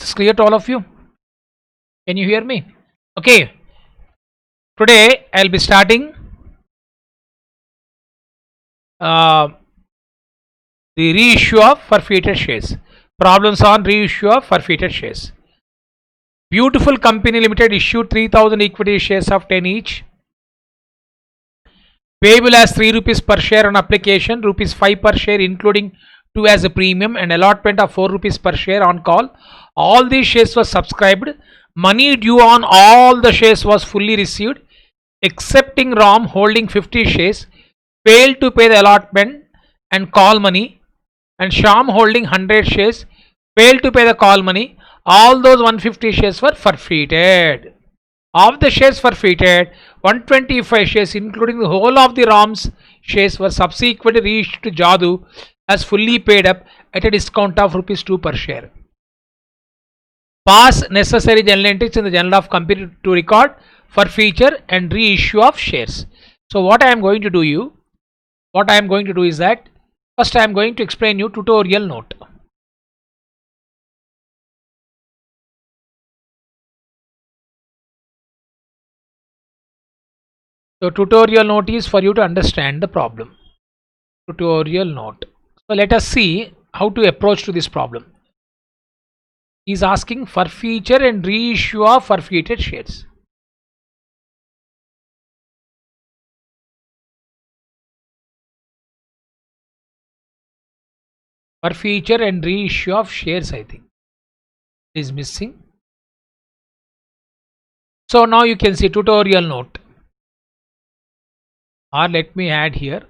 Is this clear to all of you? Can you hear me? Okay. Today I'll be starting uh, the reissue of forfeited shares. Problems on reissue of forfeited shares. Beautiful Company Limited issued 3000 equity shares of 10 each. Payable as 3 rupees per share on application, rupees 5 per share including 2 as a premium, and allotment of 4 rupees per share on call. All these shares were subscribed. Money due on all the shares was fully received, excepting ROM holding 50 shares failed to pay the allotment and call money, and Sham holding 100 shares failed to pay the call money. All those 150 shares were forfeited. Of the shares forfeited, 125 shares including the whole of the ROM's shares were subsequently reissued to Jadu as fully paid up at a discount of rupees 2 per share. Pass necessary journal entries in the Journal of Company to record forfeiture and reissue of shares. So what I am going to do is that first I am going to explain you tutorial note. So tutorial note is for you to understand the problem. Tutorial note. So let us see how to approach to this problem. He is asking forfeiture and reissue of forfeited shares. Forfeiture and reissue of shares, I think is missing. So now you can see tutorial note, or let me add here.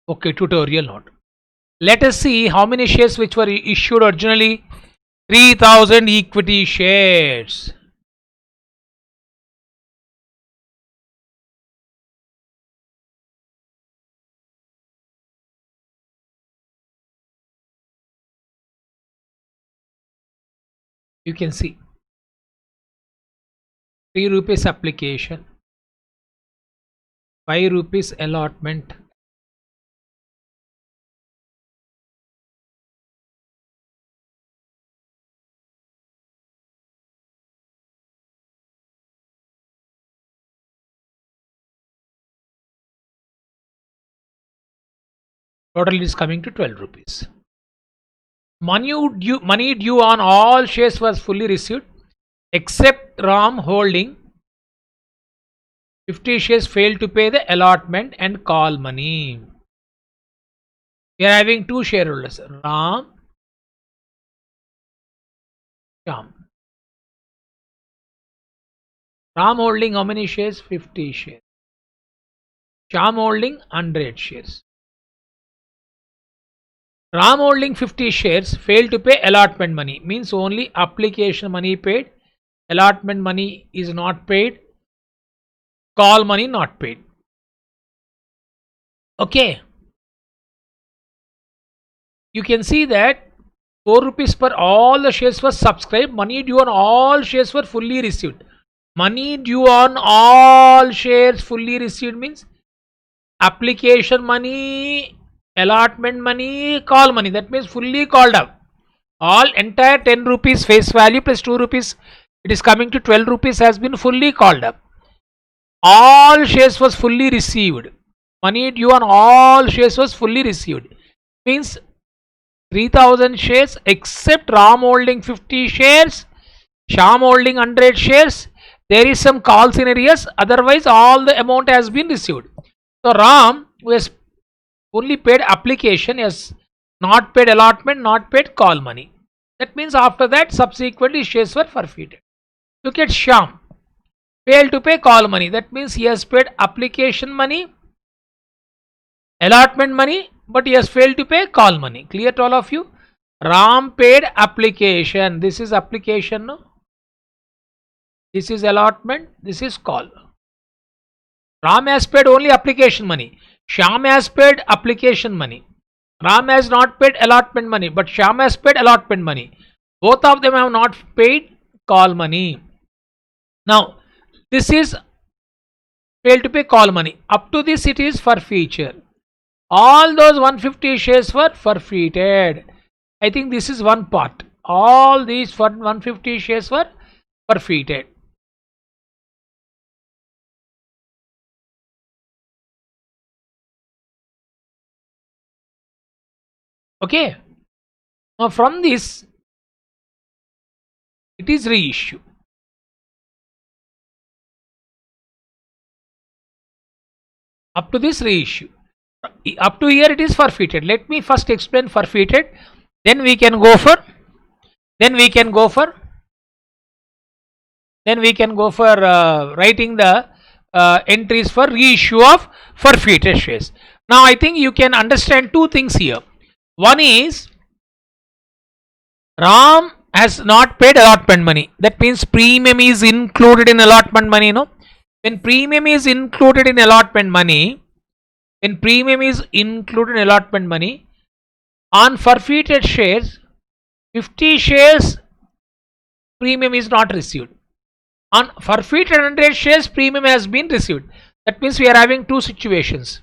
Okay, tutorial note. Let us see how many shares which were issued originally. 3000 equity shares. You can see 3 rupees application, 5 rupees allotment, total is coming to 12 rupees. Money due on all shares was fully received, except ROM holding 50 shares failed to pay the allotment and call money. We are having two shareholders, Ram, Sham. Ram holding how many shares? 50 shares. Sham holding 100 shares. Ram holding 50 shares failed to pay allotment money, means only application money paid, allotment money is not paid, call money not paid. Okay, you can see that 4 rupees per all the shares were subscribed. Money due on all shares were fully received. Money due on all shares fully received means application money, allotment money, call money. That means fully called up. All entire 10 rupees face value plus 2 rupees, it is coming to 12 rupees, has been fully called up. All shares was fully received. Money due on all shares was fully received. Means 3000 shares except Ram holding 50 shares, Sham holding 100 shares. There is some call scenarios, otherwise all the amount has been received. So Ram, who has only paid application, has not paid allotment, not paid call money. That means after that subsequently shares were forfeited. Look at Sham, failed to pay call money. That means he has paid application money, allotment money, but he has failed to pay call money. Clear to all of you? Ram paid application. This is application, no? This is allotment. This is call. Ram has paid only application money. Sham has paid application money. Ram has not paid allotment money, but Sham has paid allotment money. Both of them have not paid call money. Now, this is failed to pay call money. Up to this it is forfeiture. All those 150 shares were forfeited. I think this is one part. All these 150 shares were forfeited. Okay. Now from this, it is reissue. Up to this reissue. Up to here it is forfeited. Let me first explain forfeited. Then we can go for. Then we can go for. Then we can go for writing the entries for reissue of forfeited shares. Now I think you can understand two things here. One is Ram has not paid allotment money. That means premium is included in allotment money. No, when premium is included in allotment money, on forfeited shares, 50 shares premium is not received. On forfeited 100 shares, premium has been received. That means we are having two situations.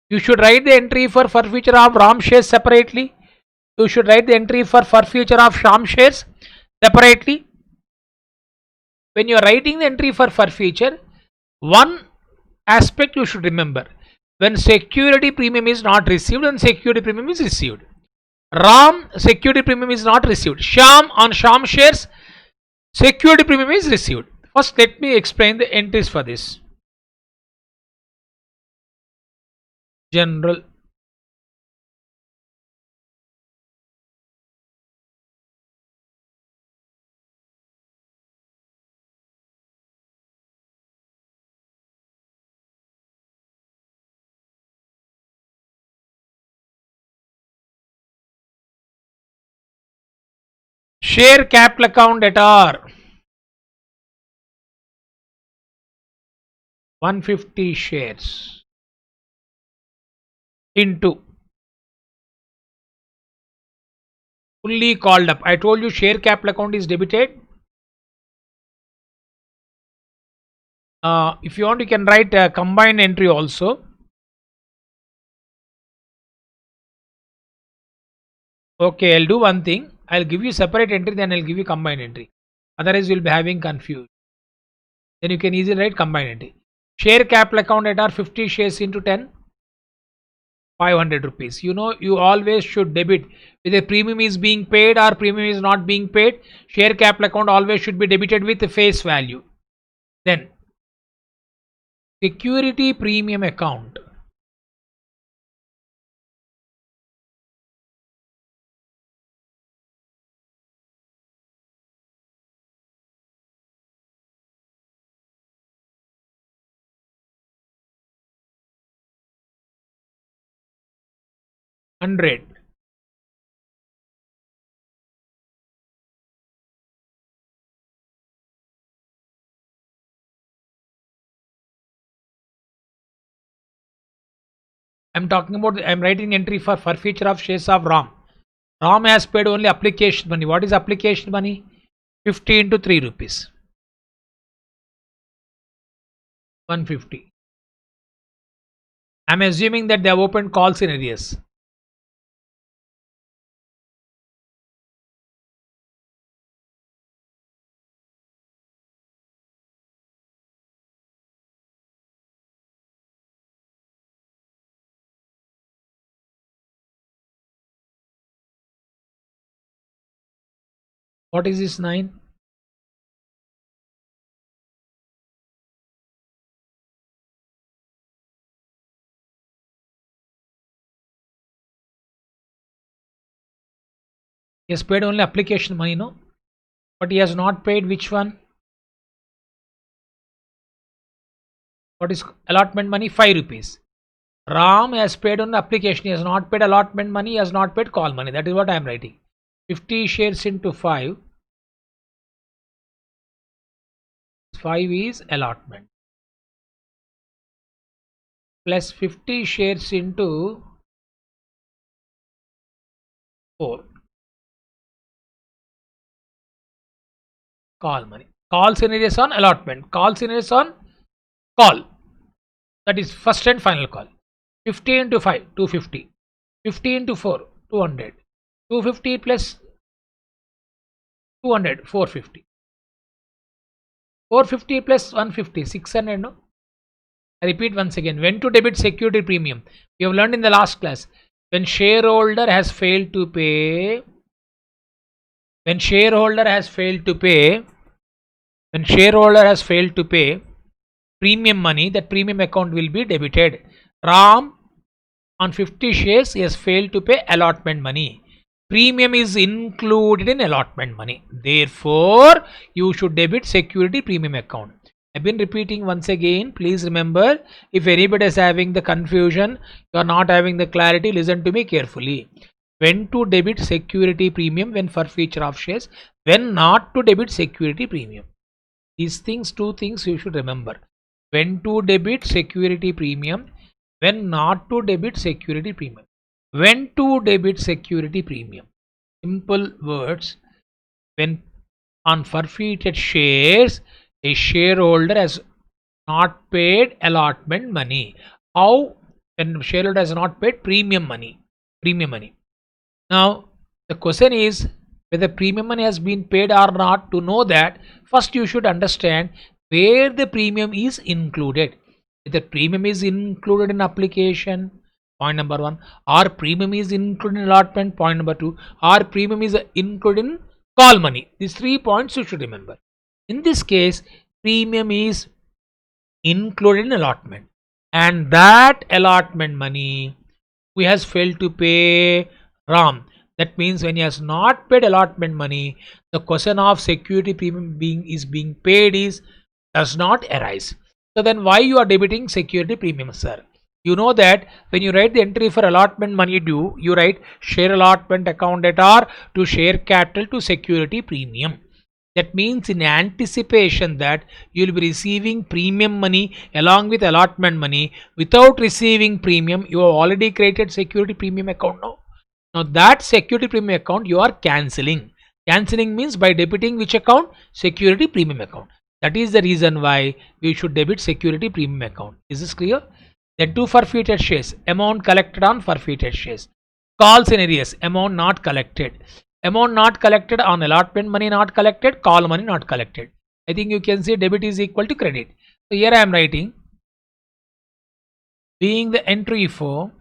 You should write the entry for forfeiture of Ram shares separately. You should write the entry for forfeiture of Sham shares separately. When you are writing the entry for forfeiture, one aspect you should remember: when security premium is not received and security premium is received. Ram security premium is not received. Sham, on Sham shares, security premium is received. First, let me explain the entries for this. General. Share capital account at R. 150 shares into fully called up. I told you share capital account is debited. If you want, you can write a combined entry also. Okay, I'll do one thing. I'll give you separate entry, then I'll give you combined entry. Otherwise, you'll be having confused. Then you can easily write combined entry. Share capital account at R, 50 shares into 10, 500 rupees. You know, you always should debit. Whether premium is being paid or premium is not being paid, share capital account always should be debited with the face value. Then security premium account. $100. I'm talking about, I'm writing entry for forfeiture of shares of Ram. Ram has paid only application money. What is application money? 50 into 3 rupees. 150. I'm assuming that they have opened calls in arrears. What is this 9? He has paid only application money, no? But he has not paid which one? What is allotment money? 5 rupees. Ram has paid on application. He has not paid allotment money. He has not paid call money. That is what I am writing. 50 shares into 5. 5 is allotment. Plus 50 shares into 4. Call money. Call scenarios on allotment. Call scenarios on call. That is first and final call. 50 into 5, 250. 50 into 4, 200. 250 plus 200, 450. 450 plus 150, 600. No? I repeat once again. When to debit security premium? We have learned in the last class. When shareholder has failed to pay. When shareholder has failed to pay. When shareholder has failed to pay premium money, that premium account will be debited. Ram on 50 shares he has failed to pay allotment money. Premium is included in allotment money. Therefore, you should debit security premium account. I've been repeating once again. Please remember, if anybody is having the confusion, you are not having the clarity, listen to me carefully. When to debit security premium? When forfeiture of shares. When not to debit security premium. These things, two things you should remember. When to debit security premium, when not to debit security premium. When to debit security premium. Simple words. When on forfeited shares, a shareholder has not paid allotment money. How? When shareholder has not paid premium money. Premium money. Now, the question is whether premium money has been paid or not. To know that, first you should understand where the premium is included. If the premium is included in application, point number 1, or premium is included in allotment, point number 2, or premium is included in call money. These 3 points you should remember. In this case, premium is included in allotment, and that allotment money we has failed to pay Ram. That means when he has not paid allotment money, the question of security premium being paid does not arise. So then why you are debiting security premium, sir? You know that when you write the entry for allotment money due, you write share allotment account debtor to share capital to security premium. That means in anticipation that you will be receiving premium money along with allotment money. Without receiving premium, you have already created security premium account now. Now that security premium account you are cancelling. Cancelling means by debiting which account? Security premium account. That is the reason why we should debit security premium account. Is this clear? Then to forfeited shares, amount collected on forfeited shares. Calls in arrears, amount not collected. Amount not collected on allotment money not collected, call money not collected. I think you can see debit is equal to credit. So here I am writing, being the entry for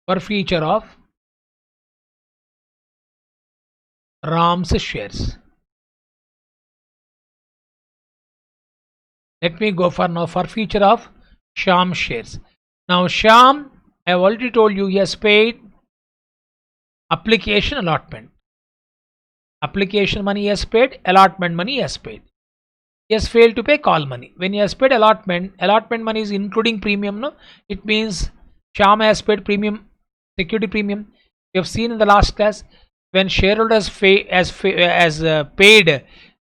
forfeiture of Ram's shares. Let me go for now forfeiture of Shyam shares. Now Shyam, I have already told you, he has paid application allotment. Application money he has paid, allotment money he has paid. He has failed to pay call money. When he has paid allotment money is including premium, no? It means Shyam has paid premium, security premium. We have seen in the last class, when shareholders paid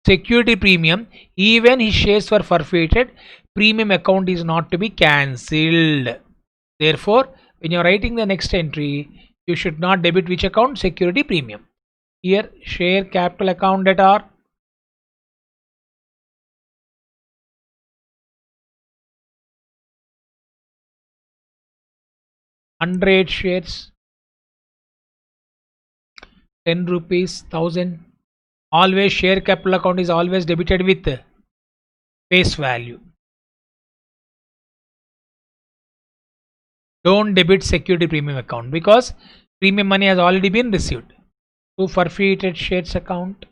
security premium, even his shares were forfeited, premium account is not to be cancelled. Therefore, when you are writing the next entry, you should not debit which account? Security premium. Here, share capital account debtor. $100 shares, 10 rupees, 1000. Always share capital account is always debited with face value. Don't debit security premium account because premium money has already been received. To forfeited shares account.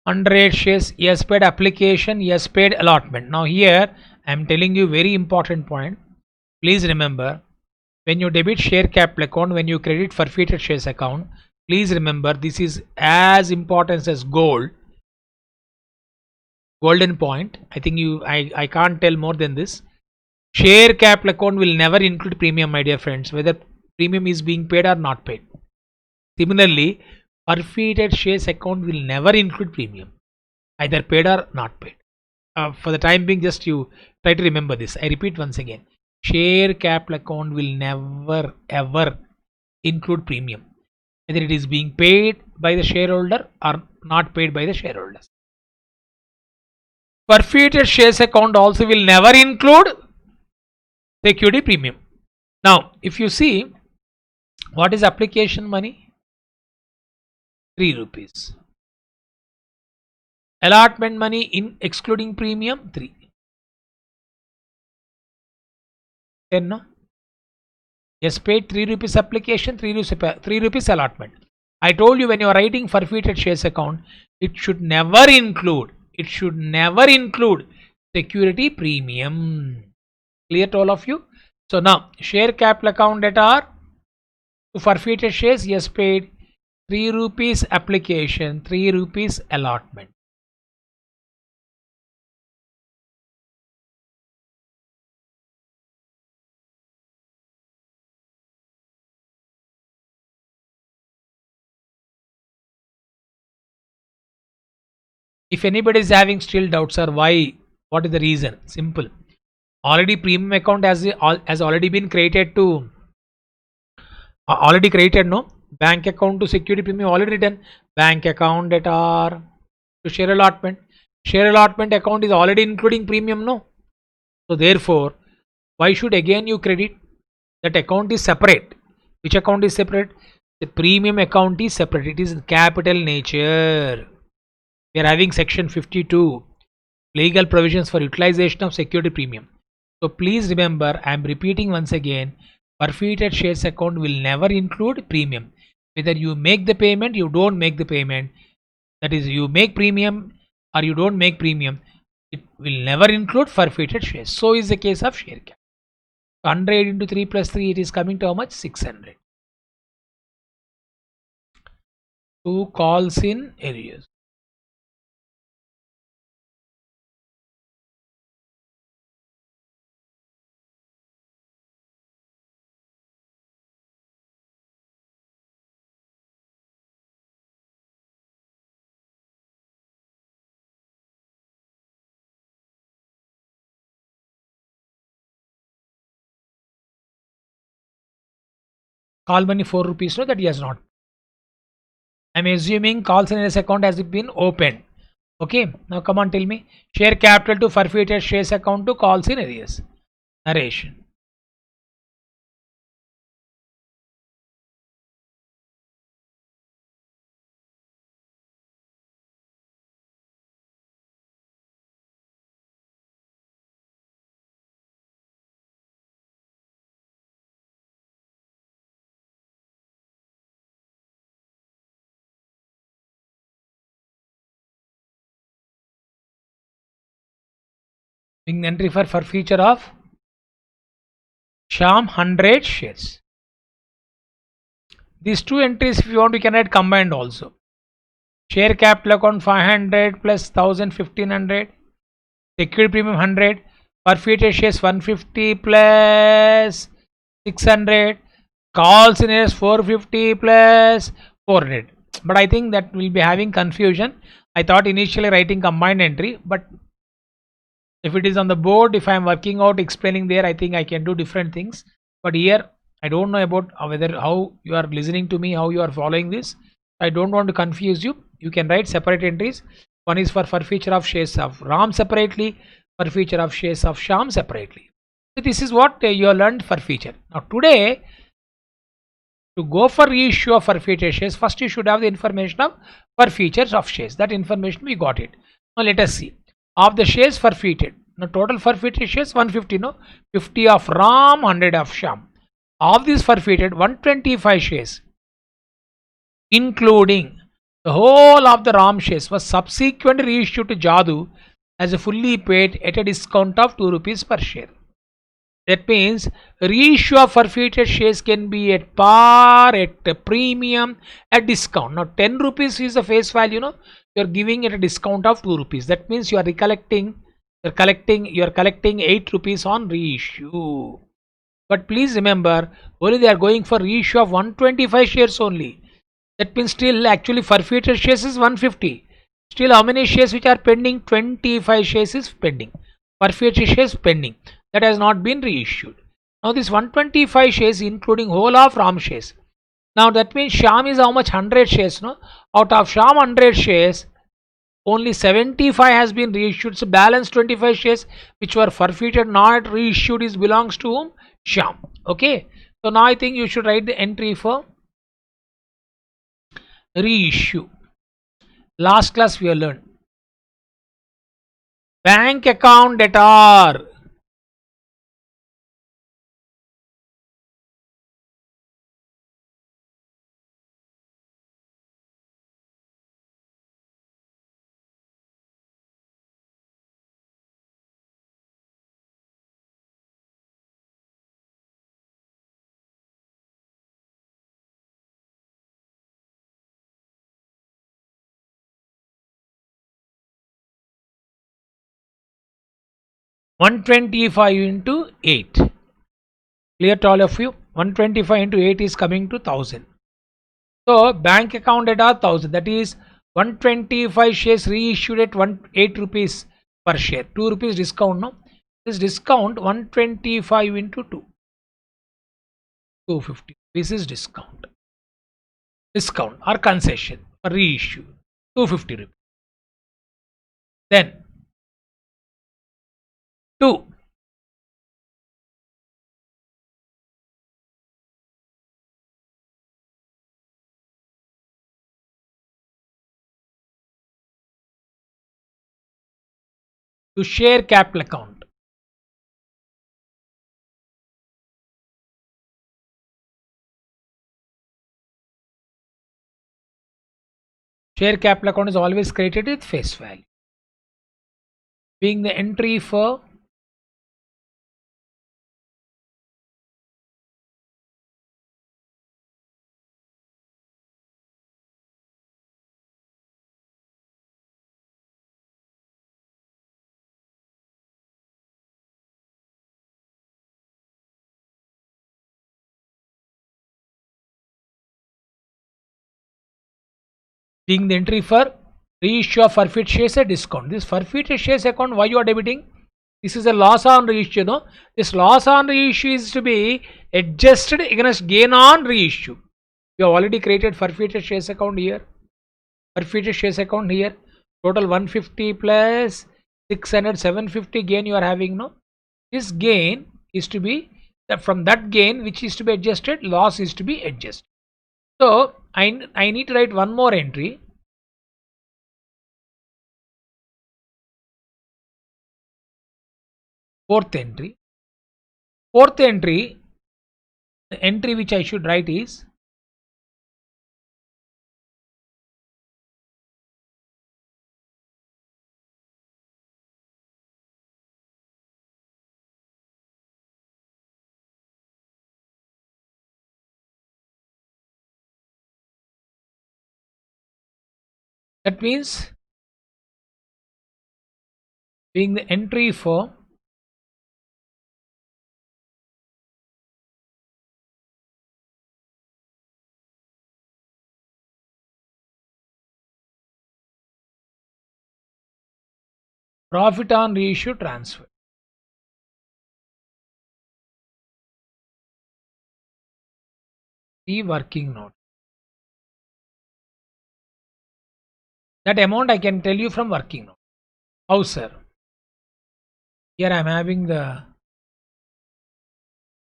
$100 shares, he has paid application, he has paid allotment. Now here I am telling you very important point. Please remember, when you debit share capital account, when you credit forfeited shares account, please remember this is as important as gold. Golden point. I think I can't tell more than this. Share capital account will never include premium, my dear friends, whether premium is being paid or not paid. Similarly, Forfeited shares account will never include premium, either paid or not paid. For the time being, just you try to remember this. I repeat once again, share capital account will never ever include premium, whether it is being paid by the shareholder or not paid by the shareholders. Forfeited shares account also will never include security premium. Now, if you see, what is application money? 3 rupees. Allotment money in excluding premium 3. 10, no? Yes, paid 3 rupees application, 3 rupees allotment. I told you, when you are writing forfeited shares account, it should never include security premium. Clear to all of you? So now, share capital account that are to forfeited shares, yes, paid 3 rupees application, 3 rupees allotment. If anybody is having still doubts, or why, what is the reason? Simple. Already premium account has already been created to already created, no? Bank account to security premium already done. Bank account that are to share allotment. Share allotment account is already including premium, no? So therefore, why should again you credit? That account is separate. Which account is separate? The premium account is separate. It is capital nature. We are having section 52, legal provisions for utilization of security premium. So please remember, I am repeating once again, forfeited shares account will never include premium. Whether you make the payment, you don't make the payment, that is, you make premium or you don't make premium, it will never include forfeited shares. So is the case of share cap. 100 into 3 plus 3, it is coming to how much? 600. 2 calls in arrears. Call money 4 rupees, no, that he has not. I am assuming calls in arrears account has been opened. Okay, now come on, tell me. Share capital to forfeited shares account to calls in arrears. Narration. Entry for forfeiture of Shyam 100 shares. These two entries, if you want, we can write combined also. Share capital account 500 plus 1000 1500. Security premium 100. Forfeited shares 150 plus 600. Calls in arrears 450 plus 400. But I think that will be having confusion. I thought initially writing combined entry, but if it is on the board, if I am working out explaining there, I think I can do different things. But here I don't know about whether how you are listening to me, how you are following this. I don't want to confuse you. You can write separate entries. One is for forfeiture of shares of Ram separately, forfeiture of shares of Shyam separately. So this is what you have learned forfeiture. Now today, to go for reissue of forfeited shares, first you should have the information of forfeitures of shares. That information we got it. Now let us see. Of the shares forfeited, now total forfeited shares 150, no, 50 of Ram, 100 of Shyam. Of these forfeited, 125 shares, including the whole of the Ram shares, was subsequently reissued to Jadu as a fully paid at a discount of 2 rupees per share. That means reissue of forfeited shares can be at par, at a premium, at discount. Now 10 rupees is the face value, no, you are giving it a discount of 2 rupees. That means you are collecting 8 rupees on reissue. But please remember, only they are going for reissue of 125 shares only. That means still actually forfeited shares is 150. Still how many shares which are pending? 25 shares is pending. Forfeited shares pending. That has not been reissued. Now this 125 shares including whole of RAM shares. Now that means Sham is how much? 100 shares. No? Out of Sham 100 shares, only 75 has been reissued. So balance 25 shares which were forfeited, not reissued, is belongs to whom? Sham. Okay. So now I think you should write the entry for reissue. Last class we have learned bank account debtor. (125 into 8). Clear to all of you? 125 into 8 is coming to 1000. So bank account debtor 1000. That is 125 shares reissued at 8 rupees per share. 2 rupees discount. No, this discount 125 into 2. 250. This is discount. Discount or concession for reissue. 250 rupees. Then 2. To share capital account. Share capital account is always created with face value. Being the entry for being the entry for reissue of forfeit shares a discount. This forfeited shares account, why you are debiting? This is a loss on reissue. No, this loss on reissue is to be adjusted against gain on reissue. You have already created forfeited shares account here. Forfeited shares account here. Total 150 plus 600, 750 gain you are having. No, this gain is to be from that gain which is to be adjusted. Loss is to be adjusted. So I need to write one more entry. Fourth entry. Fourth entry, the entry which I should write is that means being the entry for profit on reissue transfer. The working note. That amount I can tell you from working note. How, sir? Here I am having the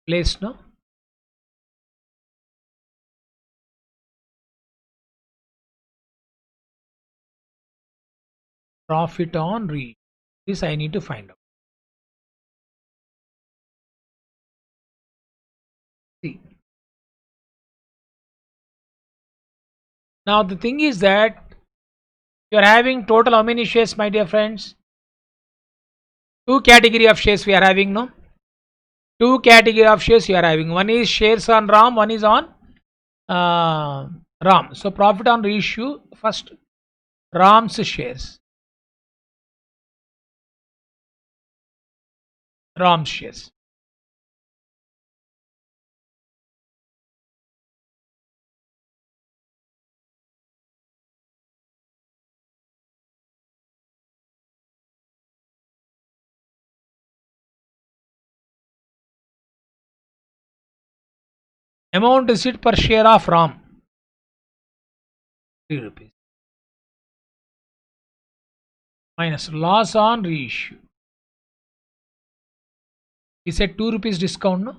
place, no? Profit on reissue. This I need to find out. See. Now the thing is that you are having total how many shares, my dear friends? Two category of shares we are having, no? Two category of shares you are having. One is shares on RAM, one is on RAM. So profit on reissue, first RAM's shares. RAM's shares. Amount received per share of RAM, 3 rupees. Minus loss on reissue. We said 2 rupees discount, no?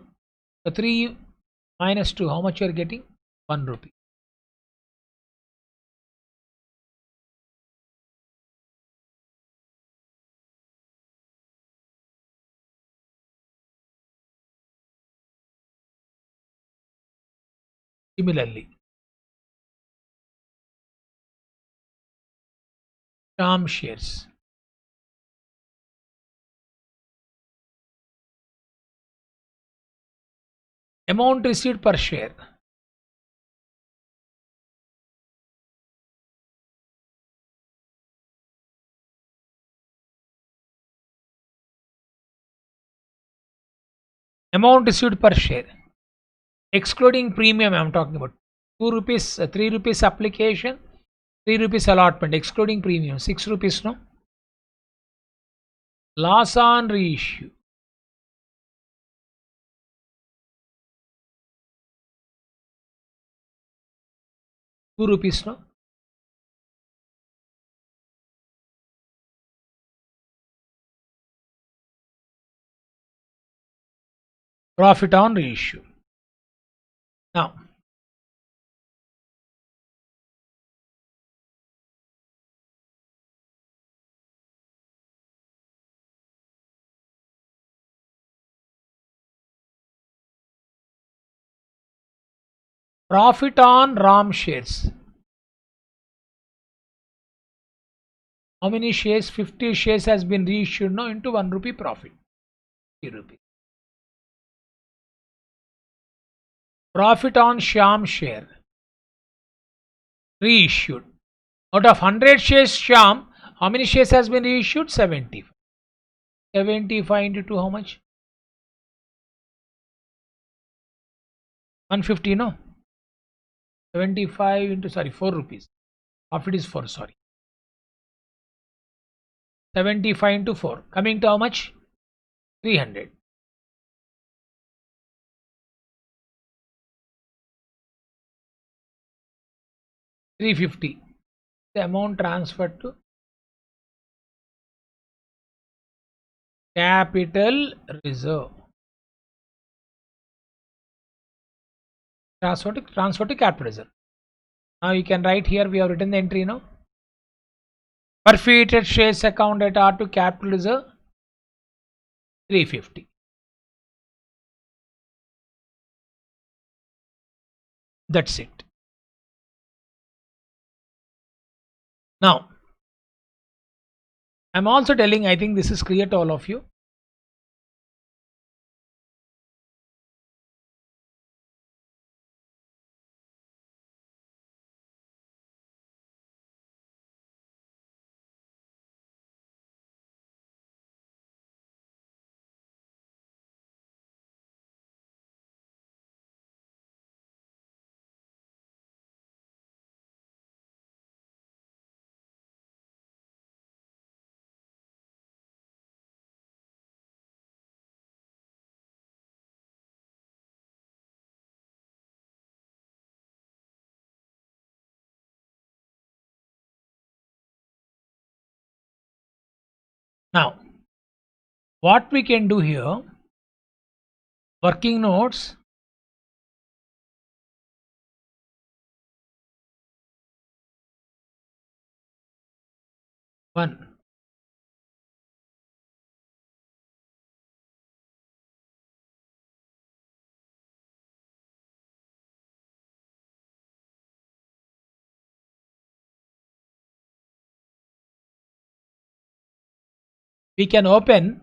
So 3 minus 2, how much you are getting? 1 rupee. Similarly, Shyam shares. Amount received per share. Amount received per share. Excluding premium, I am talking about. 2 rupees, 3 rupees application, 3 rupees allotment, excluding premium, 6 rupees, no? Loss on reissue. ₹2, no? Profit on reissue. Now, profit on RAM shares. How many shares? 50 shares has been reissued now into 1 rupee profit. 3 rupees. Profit on Shyam share. Reissued. Out of 100 shares Shyam, how many shares has been reissued? 70. 75 into 2, how much? 150, no? 75 into, sorry, 4 rupees. Profit is 4, sorry. 75 into 4. Coming to how much? 300. $350. The amount transferred to capital reserve. Transfer to capital reserve. Now you can write here, we have written the entry now. Forfeited shares account at R to capital reserve, 350. That's it. Now, I'm also telling, I think this is clear to all of you. Now, what we can do here, working notes, one, we can open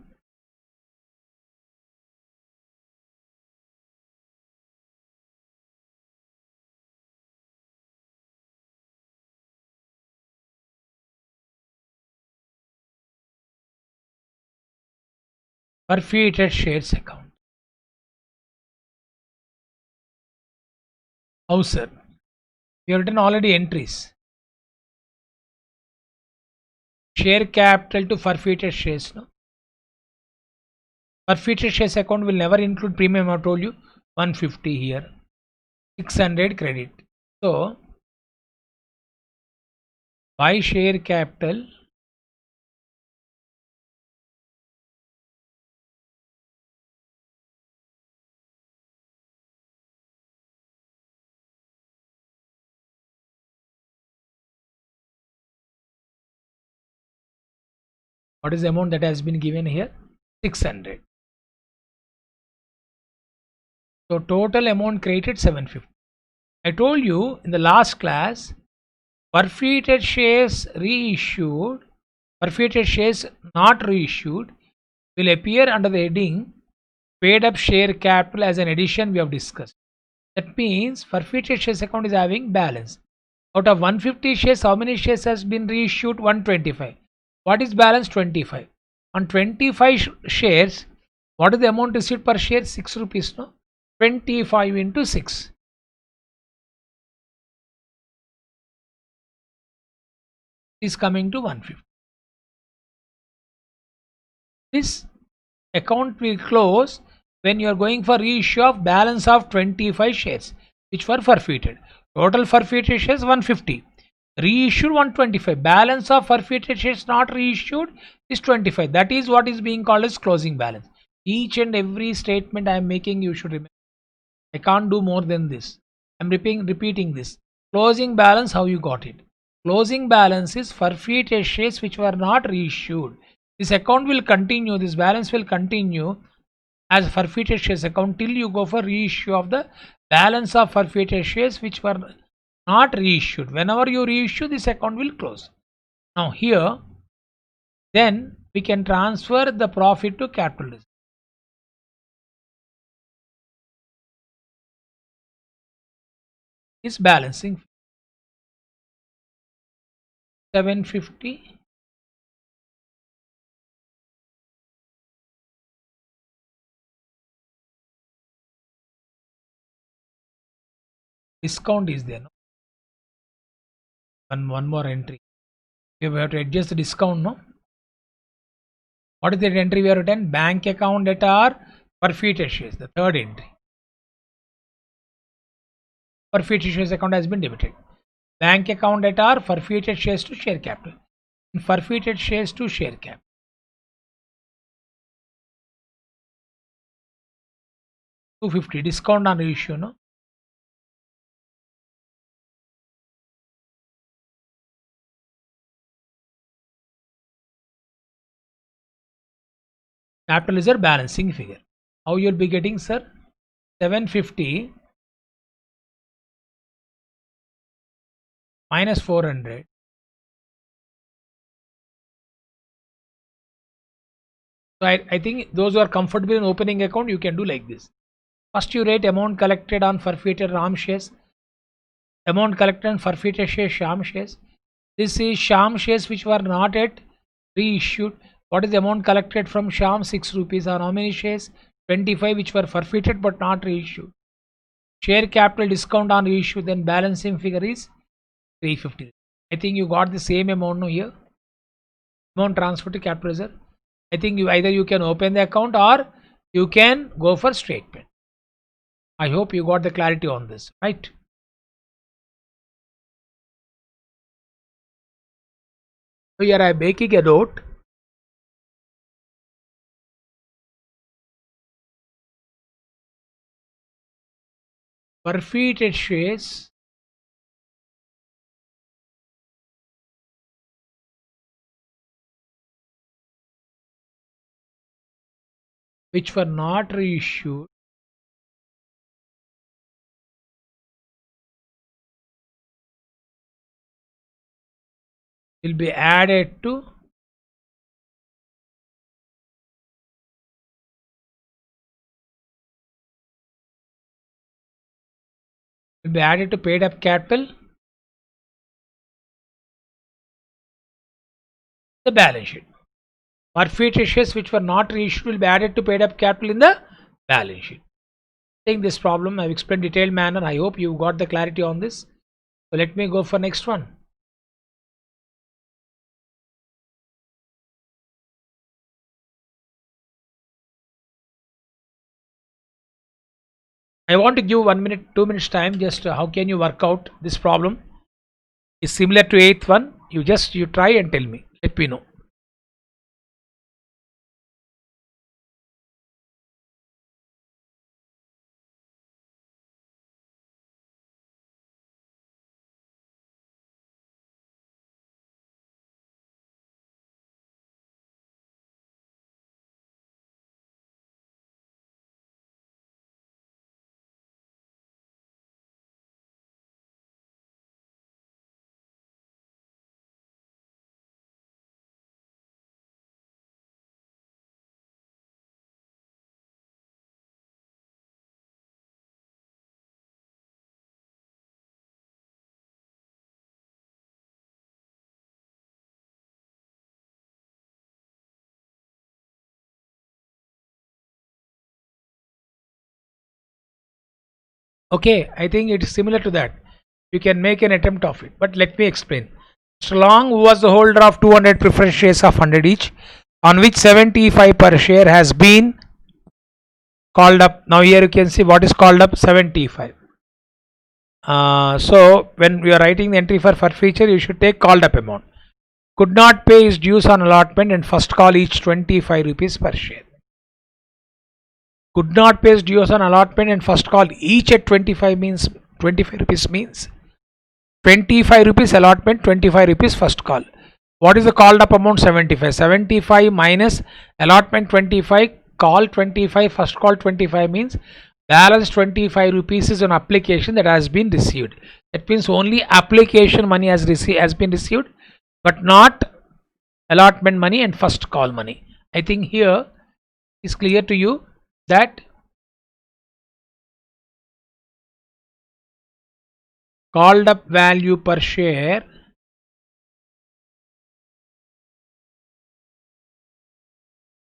forfeited shares account. How, sir? We have written already entries. Share capital to forfeited shares. No? Forfeited shares account will never include premium. I told you 150 here. 600 credit. So by share capital, what is the amount that has been given here? 600. So total amount created 750. I told you in the last class, forfeited shares reissued, forfeited shares not reissued will appear under the heading paid up share capital as an addition we have discussed. That means forfeited shares account is having balance. Out of 150 shares, how many shares has been reissued? 125. What is balance? 25. On 25 shares, what is the amount received per share? 6 rupees. No? 25 into 6 is coming to 150. This account will close when you are going for reissue of balance of 25 shares which were forfeited. Total forfeited shares 150. Reissued 125. Balance of forfeited shares not reissued is 25. That is what is being called as closing balance. Each and every statement I am making, you should remember. I can't do more than this. I'm repeating this. Closing balance, how you got it? Closing balance is forfeited shares which were not reissued. This account will continue, this balance will continue as forfeited shares account till you go for reissue of the balance of forfeited shares which were not reissued. Whenever you reissue, this account will close. Now here, then we can transfer the profit to capital reserve. Is balancing 750 discount is there. No? One more entry. We have to adjust the discount. No. What is that entry we have written? Bank account at our forfeited shares. The third entry. Forfeited shares account has been debited. Bank account at our forfeited shares to share capital. Forfeited shares to share cap. 250 discount on reissue. No. Capital is a balancing figure. How you'll be getting, sir? 750 minus 400. So I think those who are comfortable in opening account, you can do like this. First you rate amount collected on forfeited RAM shares, amount collected on forfeited shares, Sham shares. This is Sham shares which were not yet reissued. What is the amount collected from Sham? 6 rupees. On how many shares? 25 which were forfeited but not reissued. Share capital discount on reissue, then balancing figure is 350. I think you got the same amount no here. Amount transfer to capital reserve. I think you either you can open the account or you can go for statement. I hope you got the clarity on this, right? So here I am making a note. Forfeited shares which were not reissued will be added to paid up capital, the balance sheet. Forfeited shares which were not reissued will be added to paid up capital in the balance sheet. I think this problem I've explained detailed manner. I hope you got the clarity on this. So let me go for next one. I want to give 1 minute, 2 minutes time. Just how can you work out this problem? Is similar to eighth one. You try and tell me. Let me know. Okay, I think it is similar to that. You can make an attempt of it, but let me explain. Mr. Long, who was the holder of 200 preference shares of 100 each, on which 75 per share has been called up. Now here you can see what is called up, 75. So when we are writing the entry for forfeiture, you should take called up amount. Could not pay his dues on allotment and first call each 25 rupees per share. Could not pay his dues on allotment and first call each at 25 means 25 rupees means 25 rupees allotment, 25 rupees first call. What is the called up amount? 75. 75 minus allotment 25, call 25, first call 25 means balance 25 rupees is an application that has been received. That means only application money has been received, but not allotment money and first call money. I think here is clear to you that called up value per share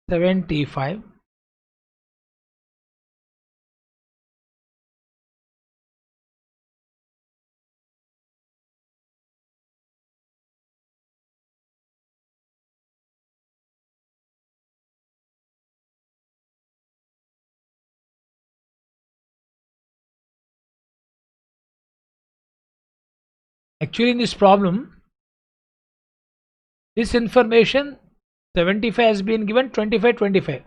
$75. Actually, in this problem, this information 75 has been given, 25, 25.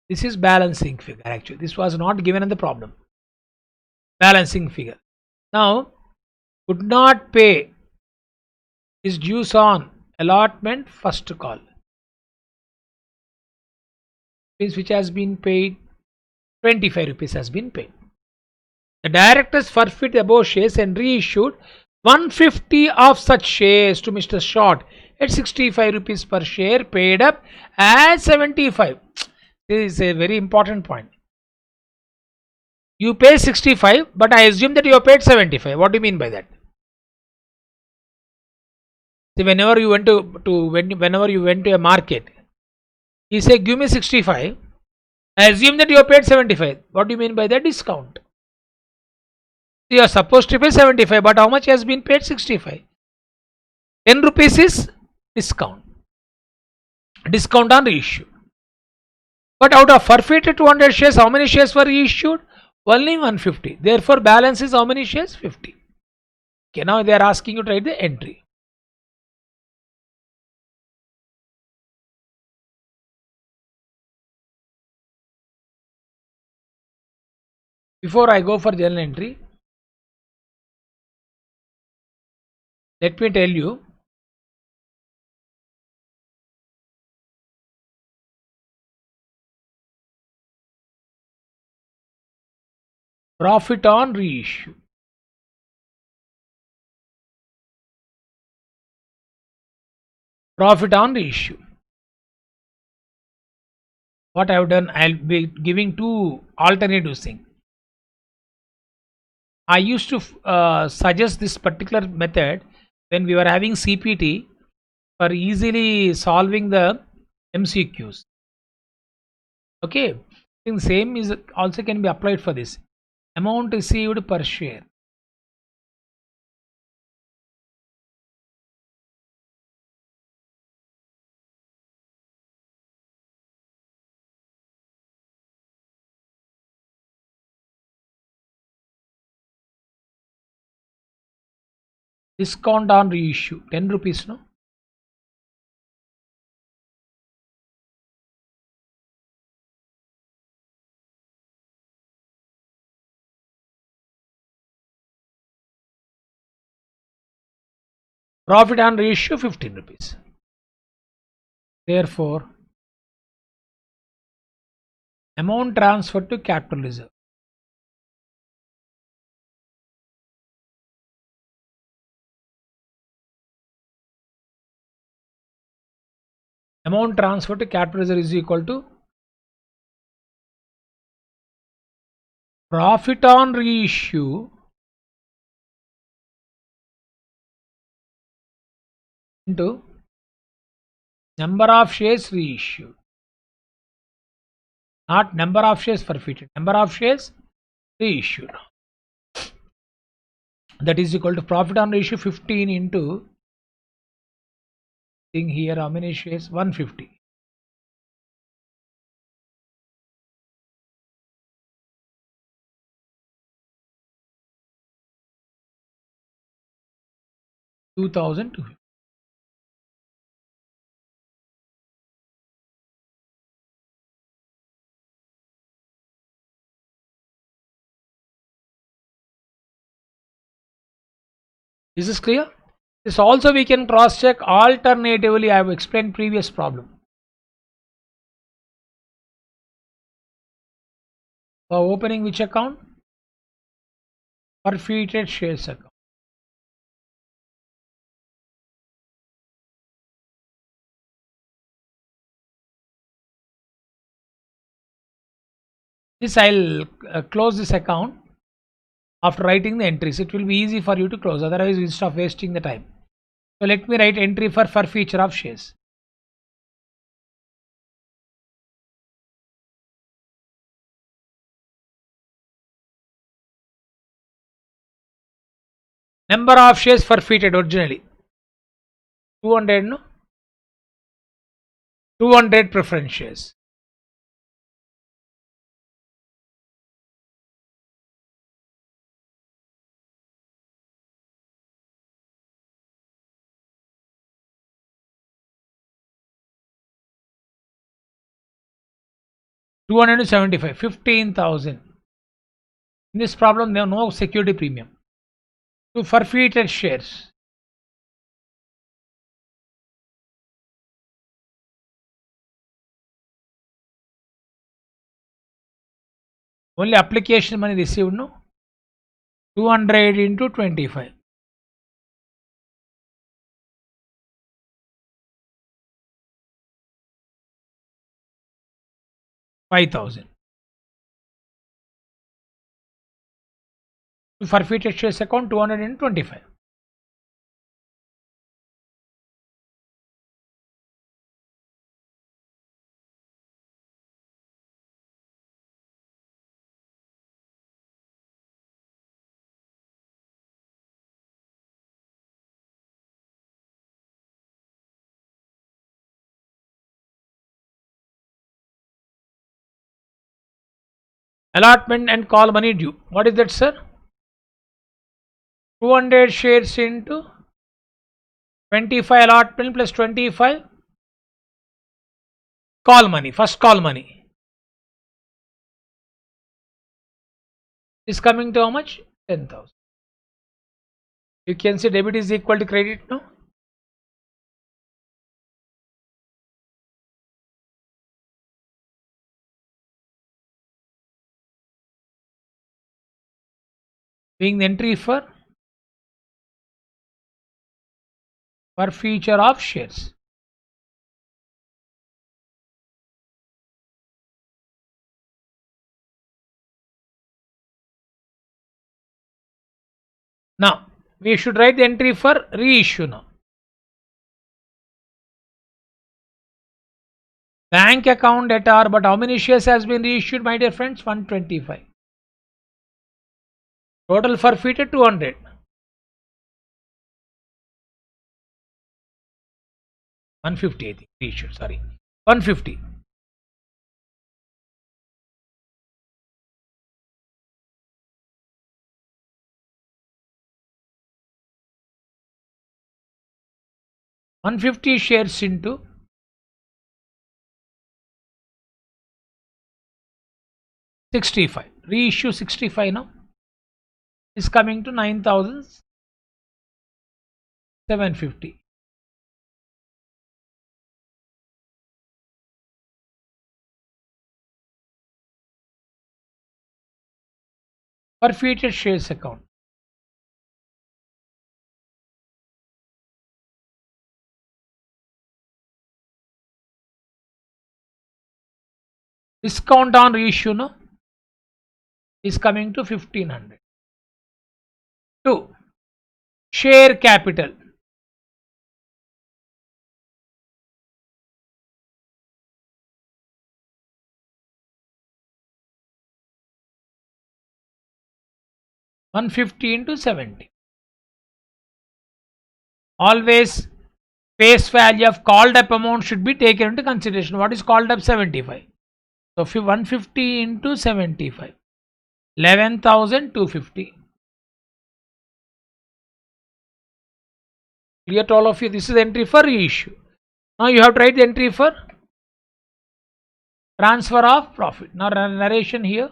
This is balancing figure. Actually, this was not given in the problem. Balancing figure. Now, could not pay is dues on allotment first call, means which has been paid, 25 rupees has been paid. The directors forfeit above shares and reissued 150 of such shares to Mr. Short at 65 rupees per share, paid up at 75. This is a very important point. You pay 65, but I assume that you have paid 75. What do you mean by that? See, whenever you went whenever you went to a market, he say give me 65. I assume that you have paid 75. What do you mean by that? Discount. You are supposed to pay 75, but how much has been paid? 65. 10 rupees is discount. Discount on reissue. But out of forfeited 200 shares, how many shares were reissued? Only 150. Therefore, balance is how many shares? 50. Okay, now they are asking you to write the entry. Before I go for journal entry, let me tell you, profit on reissue. Profit on reissue. What I have done, I'll be giving two alternatives thing. I used to suggest this particular method when we were having CPT for easily solving the MCQs. Okay, I think same is also can be applied for this. Amount received per share. Discount on reissue 10 rupees, no? Profit on reissue 15 rupees. Therefore, amount transferred to capital reserve. Amount transferred to capital reserve is equal to profit on reissue into number of shares reissued. Not number of shares forfeited, number of shares reissued. That is equal to profit on reissue 15 into thing here how many shares 150. $2,250. Is this clear? This also we can cross check alternatively. I have explained previous problem. For opening which account? Forfeited shares account. This I'll close this account after writing the entries. It will be easy for you to close, otherwise we'll stop wasting the time. So let me write entry for forfeiture of shares. Number of shares forfeited originally 200, no? 200 preference shares. $275, 15,000. In this problem, there are no security premium. To forfeited shares. Only application money received, no? 200 into 25. $5,000. To forfeited shares account 225. Allotment and call money due. What is that, sir? 200 shares into 25 allotment plus 25 call money. First call money is coming to how much? 10,000. You can see debit is equal to credit, no? Being the entry for forfeiture of shares. Now we should write the entry for reissue now. Bank account debtor, but how many shares has been reissued, my dear friends? 125. Total forfeited 200. 150, I think reissued. Sorry, 150. 150 shares into 65. Reissue 65 now is coming to 9,750. Forfeited shares account. Discount on reissue no is coming to 1500. 2. Share capital. $150 into 70. Always face value of called up amount should be taken into consideration. What is called up? 75. So 150 into 75. 11,250. Clear to all of you? This is entry for reissue. Now you have to write the entry for transfer of profit. Now narration here.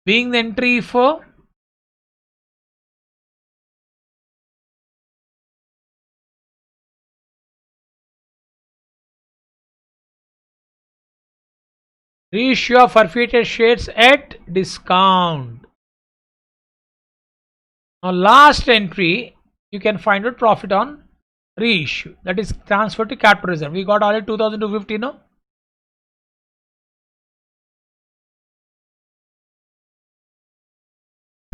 Being the entry for reissue of forfeited shares at discount. Now last entry you can find out profit on reissue, that is transfer to capital reserve. We got already 2,250 now.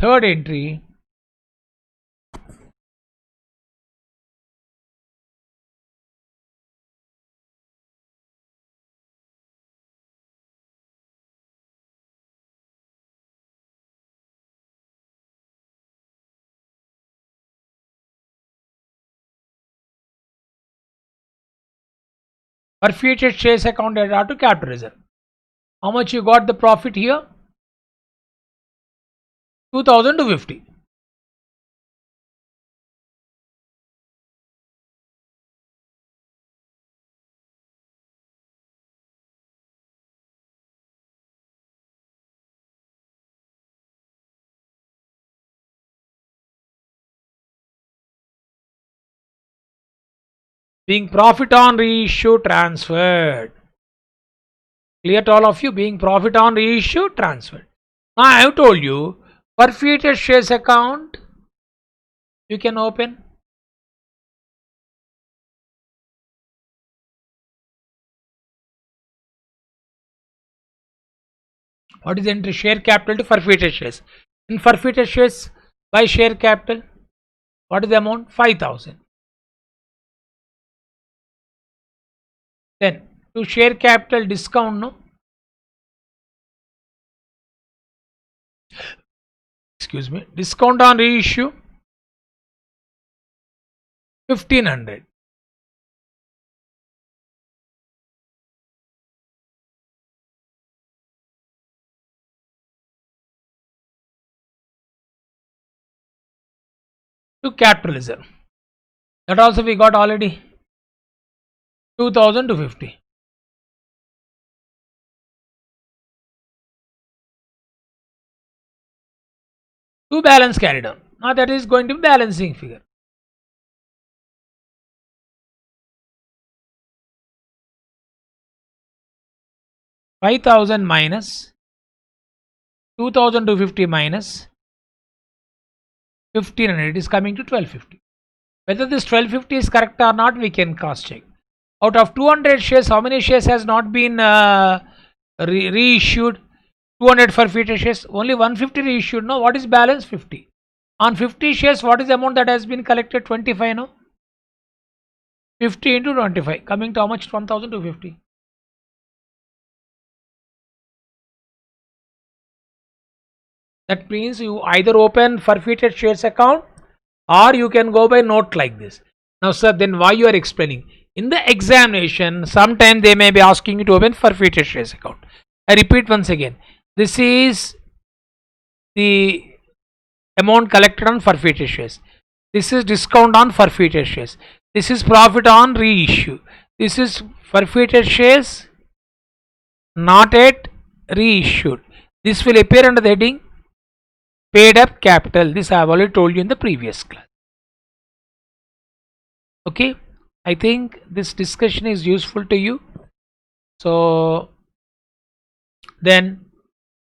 Third entry, forfeited shares account added to capital reserve. How much you got the profit here? 2,250. Being profit on reissue transferred. Clear to all of you? Being profit on reissue transferred. Now I have told you forfeited shares account you can open. What is the entry? Share capital to forfeited shares. In forfeited shares by share capital, what is the amount? 5,000. Then to share capital discount, no? Excuse me. Discount on reissue 1,500. To capital reserve. That also we got already 2,250. To balance carried on. Now that is going to be balancing figure. $5,000 minus 2,250 minus 1,500 is coming to 1,250. Whether this 1,250 is correct or not, we can cross check. Out of 200 shares, how many shares has not been reissued? 200 forfeited shares, only 150 reissued. No, what is balance? 50. On 50 shares, what is the amount that has been collected? 25. No, 50 into 25 coming to how much? 1,250. That means you either open forfeited shares account or you can go by note like this. Now sir, then why you are explaining? In the examination, sometimes they may be asking you to open forfeited shares account. I repeat once again. This is the amount collected on forfeited shares. This is discount on forfeited shares. This is profit on reissue. This is forfeited shares not yet reissued. This will appear under the heading paid up capital. This I have already told you in the previous class. Okay, I think this discussion is useful to you. So then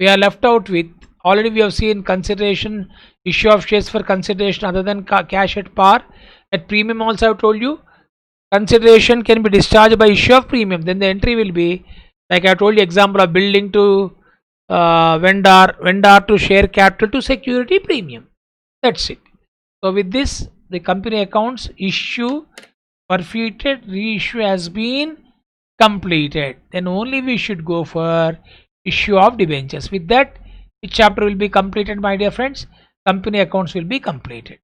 we are left out with, already we have seen consideration, issue of shares for consideration other than cash at par. At premium also I have told you consideration can be discharged by issue of premium. Then the entry will be like I told you, example of building to vendor to share capital to security premium. That's it. So with this, the company accounts issue forfeited reissue has been completed. Then only we should go for issue of debentures. With that, each chapter will be completed, my dear friends. Company accounts will be completed.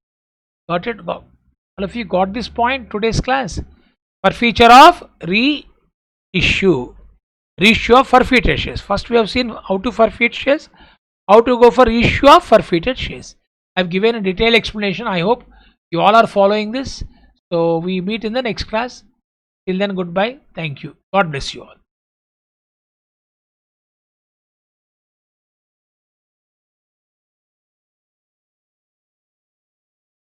Got it? All of you got this point today's class. Forfeiture of reissue of forfeited shares. First we have seen how to forfeit shares, how to go for issue of forfeited shares. I have given a detailed explanation. I hope you all are following this. So we meet in the next class. Till then, goodbye. Thank you. God bless you all.